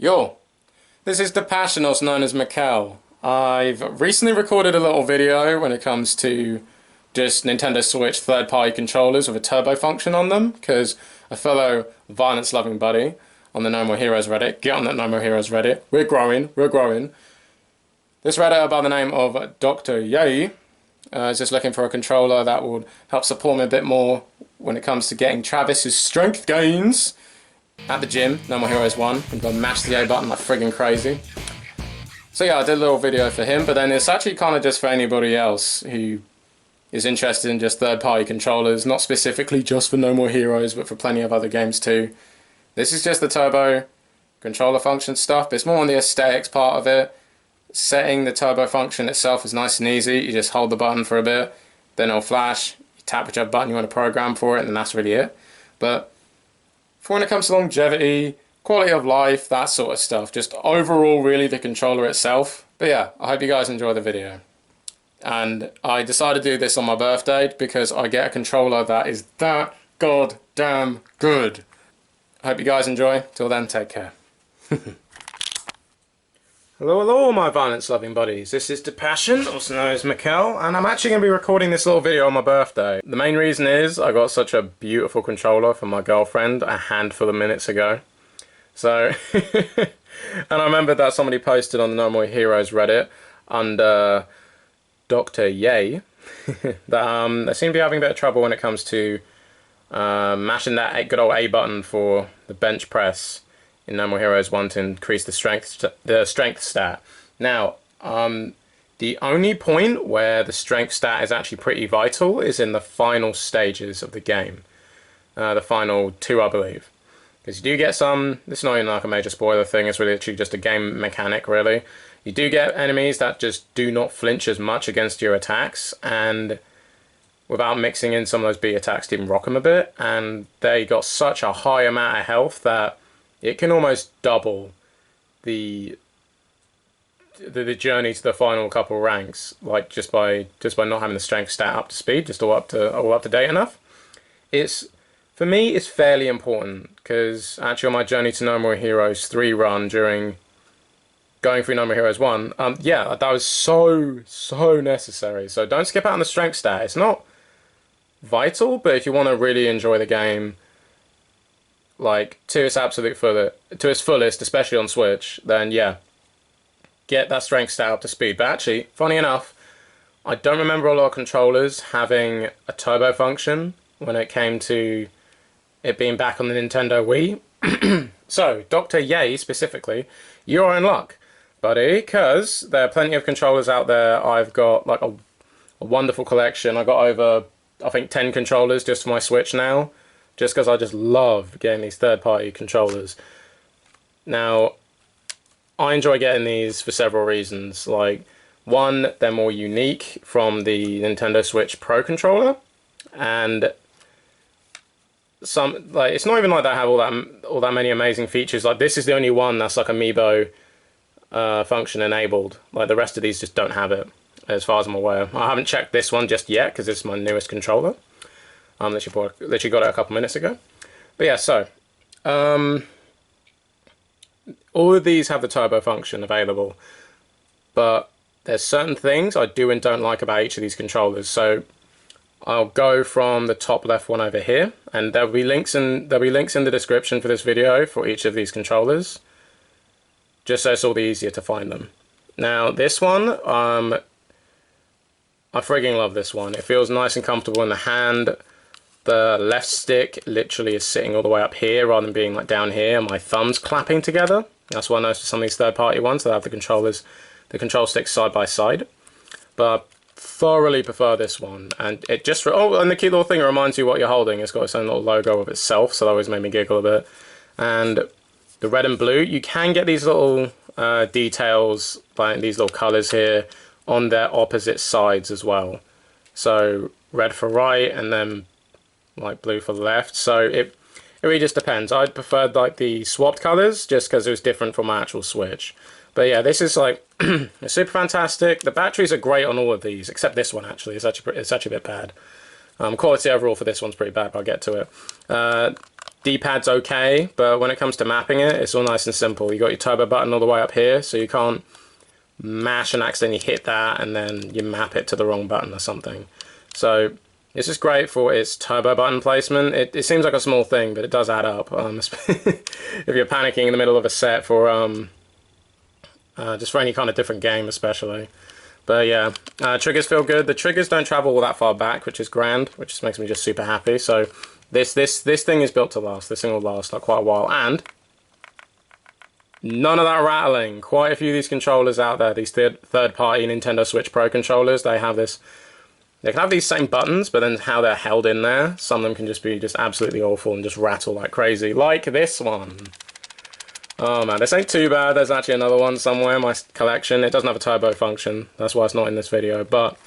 Yo, this is the Passion, also known as Mikkel. I've recently recorded a little video when it comes to just Nintendo Switch third-party controllers with a turbo function on them, because a fellow violence-loving buddy on the No More Heroes Reddit, get on that No More Heroes Reddit, we're growing. This Redditor by the name of Dr. Yay is just looking for a controller that would help support me a bit more when it comes to getting Travis's strength gains at the gym. No More Heroes 1, I'm gonna mash the A button like friggin' crazy. So yeah, I did a little video for him, but then it's actually kind of just for anybody else who is interested in just third-party controllers, not specifically just for No More Heroes, but for plenty of other games too. This is just the turbo controller function stuff, but it's more on the aesthetics part of it. Setting the turbo function itself is nice and easy. You just hold the button for a bit, then it'll flash, you tap whichever button you want to program for it, and that's really it. But for when it comes to longevity, quality of life, that sort of stuff, just overall really the controller itself. But yeah, I hope you guys enjoy the video. And I decided to do this on my birthday because I get a controller that is that goddamn good. I hope you guys enjoy. Till then, take care. Hello my violence-loving buddies, this is The Passion, also known as Mikkel, and I'm actually going to be recording this little video on my birthday. The main reason is I got such a beautiful controller from my girlfriend a handful of minutes ago. So, and I remember that somebody posted on the No More Heroes Reddit under Dr. Yay that they seem to be having a bit of trouble when it comes to mashing that good old A button for the bench press in No More Heroes 1 to increase the strength stat. Now, the only point where the strength stat is actually pretty vital is in the final stages of the game. The final two, I believe. Because you do get some, this is not even like a major spoiler thing, it's really literally just a game mechanic, really. You do get enemies that just do not flinch as much against your attacks, and without mixing in some of those B attacks to even rock them a bit, and they got such a high amount of health that it can almost double the journey to the final couple ranks, like just by not having the strength stat up to speed, just all up to date enough. For me, it's fairly important, because actually on my journey to No More Heroes 3 run during going through No More Heroes 1, yeah, that was so necessary. So don't skip out on the strength stat. It's not vital, but if you want to really enjoy the game like to its fullest, especially on Switch, then yeah, get that strength stat up to speed. But actually, funny enough, I don't remember a lot of controllers having a turbo function when it came to it being back on the Nintendo Wii. So, Dr. Yay specifically, you're in luck, buddy, because there are plenty of controllers out there. I've got like a wonderful collection. I got over, I think, 10 controllers just for my Switch now, just because I just love getting these third-party controllers. Now, I enjoy getting these for several reasons. Like, one, they're more unique from the Nintendo Switch Pro controller, and some, like, it's not even like they have all that many amazing features. Like, this is the only one that's like amiibo function enabled. Like, the rest of these just don't have it, as far as I'm aware. I haven't checked this one just yet because it's my newest controller. Literally got it a couple minutes ago. But yeah, so all of these have the turbo function available, but there's certain things I do and don't like about each of these controllers. So I'll go from the top left one over here, and there'll be links in the description for this video for each of these controllers, just so it's all the easier to find them. Now this one, I frigging love this one. It feels nice and comfortable in the hand. The left stick literally is sitting all the way up here rather than being like down here. My thumb's clapping together. That's what I noticed with some of these third-party ones. They have the control sticks side by side. But I thoroughly prefer this one. And it just, oh, and the cute little thing, it reminds you what you're holding. It's got its own little logo of itself, so that always made me giggle a bit. And the red and blue, you can get these little details, like these little colors here, on their opposite sides as well. So red for right, and then like blue for the left. So it really just depends. I'd preferred like the swapped colors just because it was different from my actual Switch. But yeah, this is like it's super fantastic. The batteries are great on all of these except this one. Actually, it's actually a bit bad. Quality overall for this one's pretty bad, but I'll get to it. D-pad's okay, but when it comes to mapping it, it's all nice and simple. You got your turbo button all the way up here, so you can't mash and accidentally hit that and then you map it to the wrong button or something. So it's just great for its turbo button placement. It seems like a small thing, but it does add up. If you're panicking in the middle of a set for just for any kind of different game especially. But yeah, triggers feel good. The triggers don't travel all that far back, which is grand, which just makes me just super happy. So this thing is built to last. This thing will last like quite a while, and none of that rattling. Quite a few of these controllers out there, these third-party Nintendo Switch Pro controllers, they have this. They can have these same buttons, but then how they're held in there, some of them can just be just absolutely awful and just rattle like crazy, like this one. Oh man, this ain't too bad. There's actually another one somewhere in my collection. It doesn't have a turbo function, that's why it's not in this video, but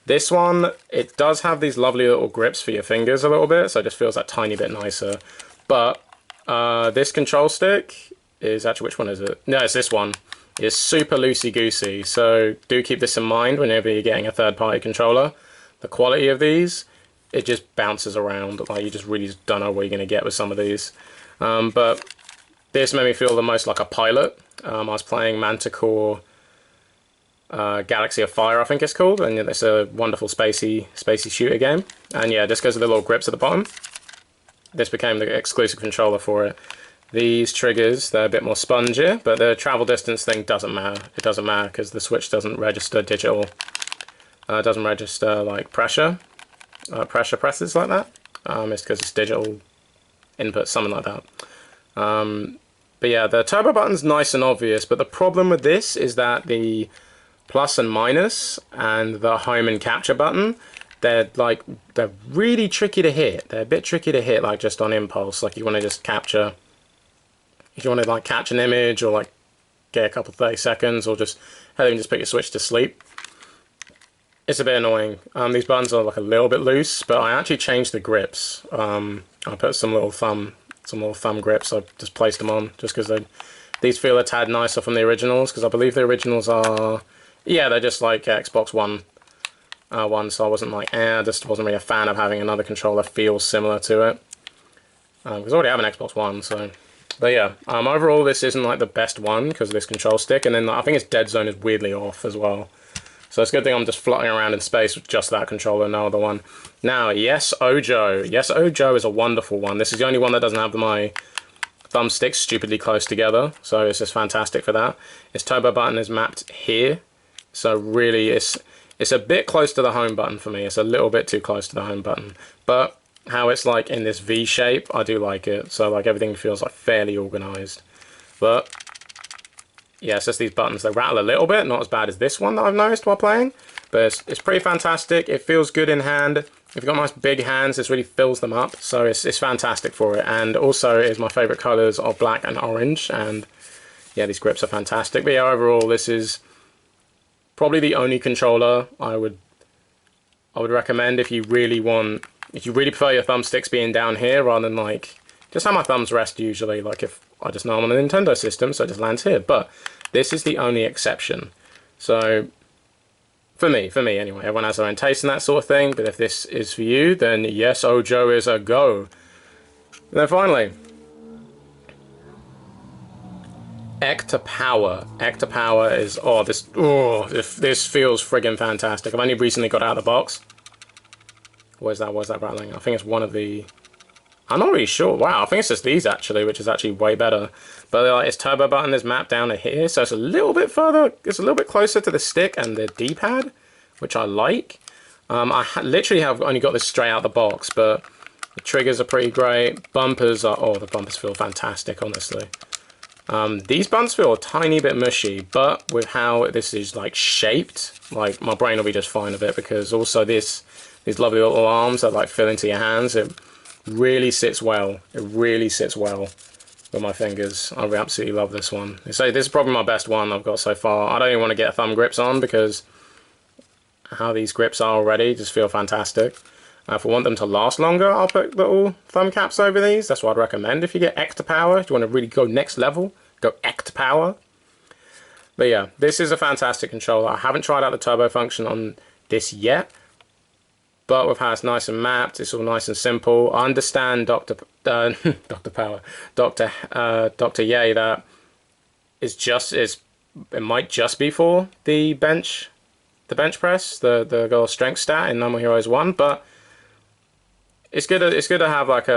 this one, it does have these lovely little grips for your fingers a little bit, so it just feels that tiny bit nicer. But this control stick is actually, which one is it? No, it's this one. It's super loosey-goosey, so do keep this in mind whenever you're getting a third-party controller. The quality of these, it just bounces around, like you just really don't know what you're going to get with some of these. But this made me feel the most like a pilot. I was playing Manticore Galaxy of Fire, I think it's called, and it's a wonderful spacey shooter game. And yeah, just because of the little grips at the bottom, this became the exclusive controller for it. These triggers, they're a bit more spongy, but the travel distance thing doesn't matter. It doesn't matter because the Switch doesn't register digital. It doesn't register like pressure presses like that. It's because it's digital input, something like that. But yeah, the turbo button's nice and obvious, but the problem with this is that the plus and minus and the home and capture button, they're really tricky to hit. They're a bit tricky to hit, like just on impulse. Like you want to just capture, if you want to like catch an image or like get a couple 30 seconds or just even just put your Switch to sleep. It's a bit annoying. These buttons are like a little bit loose, but I actually changed the grips. I put some little thumb grips. I just placed them on just because these feel a tad nicer from the originals, because I believe the originals are, yeah, they're just like Xbox One ones, so I wasn't like, I just wasn't really a fan of having another controller feel similar to it. Because I already have an Xbox One, so. But yeah, overall this isn't like the best one because of this control stick, and then I think its dead zone is weirdly off as well. So it's a good thing I'm just floating around in space with just that controller, no other one. Now, YESOJO. YESOJO is a wonderful one. This is the only one that doesn't have my thumbsticks stupidly close together, so it's just fantastic for that. Its turbo button is mapped here, so really it's a bit close to the home button for me. It's a little bit too close to the home button. But how it's like in this V shape, I do like it. So like everything feels like fairly organized. But yeah, it's just these buttons, they rattle a little bit, not as bad as this one that I've noticed while playing, but it's pretty fantastic. It feels good in hand. If you've got nice big hands, this really fills them up, so it's fantastic for it. And also, it's my favorite colors are black and orange, and yeah, these grips are fantastic. But yeah, overall, this is probably the only controller I would recommend if you really prefer your thumbsticks being down here rather than like just how my thumbs rest usually. Like if I just know I'm on a Nintendo system, so it just lands here. But this is the only exception. So for me anyway, everyone has their own taste in that sort of thing. But if this is for you, then YESOJO is a go. And then finally, Ecto Power. Ecto Power is this feels friggin' fantastic. I've only recently got out of the box. Where's that rattling? I think it's one of the. I'm not really sure. Wow, I think it's just these actually, which is actually way better. But its turbo button is mapped down to here, so it's a little bit further. It's a little bit closer to the stick and the D-pad, which I like. I literally have only got this straight out of the box, but the triggers are pretty great. Bumpers are the bumpers feel fantastic, honestly. These buttons feel a tiny bit mushy, but with how this is like shaped, like my brain will be just fine with it, because also these lovely little arms that like fill into your hands. It really sits well. It really sits well with my fingers. I absolutely love this one. So this is probably my best one I've got so far. I don't even want to get thumb grips on because how these grips are already just feel fantastic. If I want them to last longer, I'll put little thumb caps over these. That's what I'd recommend if you get Ecto Power. If you want to really go next level, go Ecto Power. But yeah, this is a fantastic controller. I haven't tried out the turbo function on this yet. but with how it's nice and mapped, it's all nice and simple. I understand Dr. Power, Dr. Yay, that it might just be for the bench press, the little strength stat in No More Heroes 1, but it's good to have like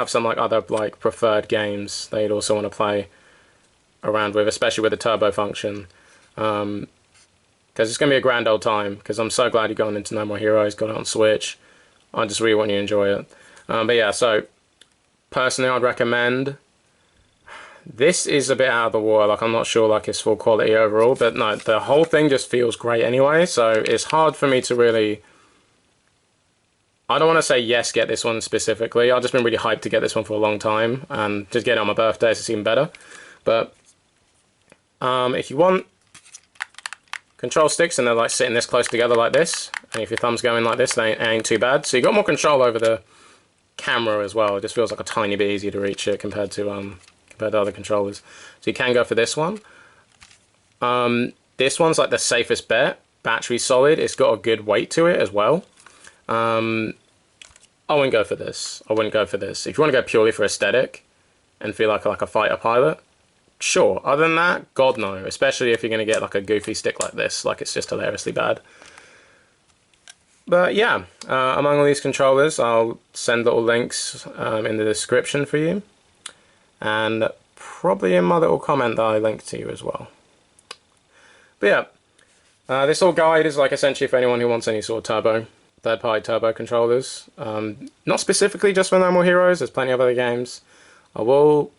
some like other like preferred games that you'd also want to play around with, especially with the turbo function, because it's going to be a grand old time, because I'm so glad you've gone into No More Heroes, got it on Switch. I just really want you to enjoy it. But yeah, so personally I'd recommend. This is a bit out of the water, like I'm not sure like it's full quality overall, but no, the whole thing just feels great anyway, so it's hard for me to really... I don't want to say yes, get this one specifically. I've just been really hyped to get this one for a long time, and just get it on my birthday, so it's even better. But if you want control sticks and they're like sitting this close together like this, and if your thumb's going like this, they ain't too bad. So you got more control over the camera as well. It just feels like a tiny bit easier to reach it compared to other controllers. So you can go for this one. This one's like the safest bet. Battery's solid. It's got a good weight to it as well. I wouldn't go for this. I wouldn't go for this. If you want to go purely for aesthetic and feel like a fighter pilot, sure. Other than that, God no. Especially if you're going to get like a goofy stick like this, like it's just hilariously bad. But yeah, among all these controllers, I'll send little links in the description for you. And probably in my little comment that I linked to you as well. But yeah, this little guide is like essentially for anyone who wants any sort of third-party turbo controllers. Not specifically just for No More Heroes, there's plenty of other games. I will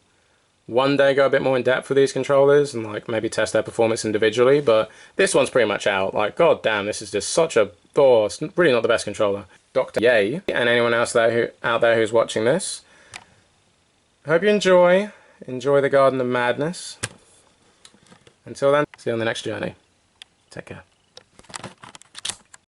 one day go a bit more in depth with these controllers and like maybe test their performance individually, but this one's pretty much out. Like, god damn, this is just such a... Oh, it's really not the best controller. Dr. Yay, and anyone else out there who's watching this, I hope you enjoy the Garden of Madness. Until then, see you on the next journey. Take care.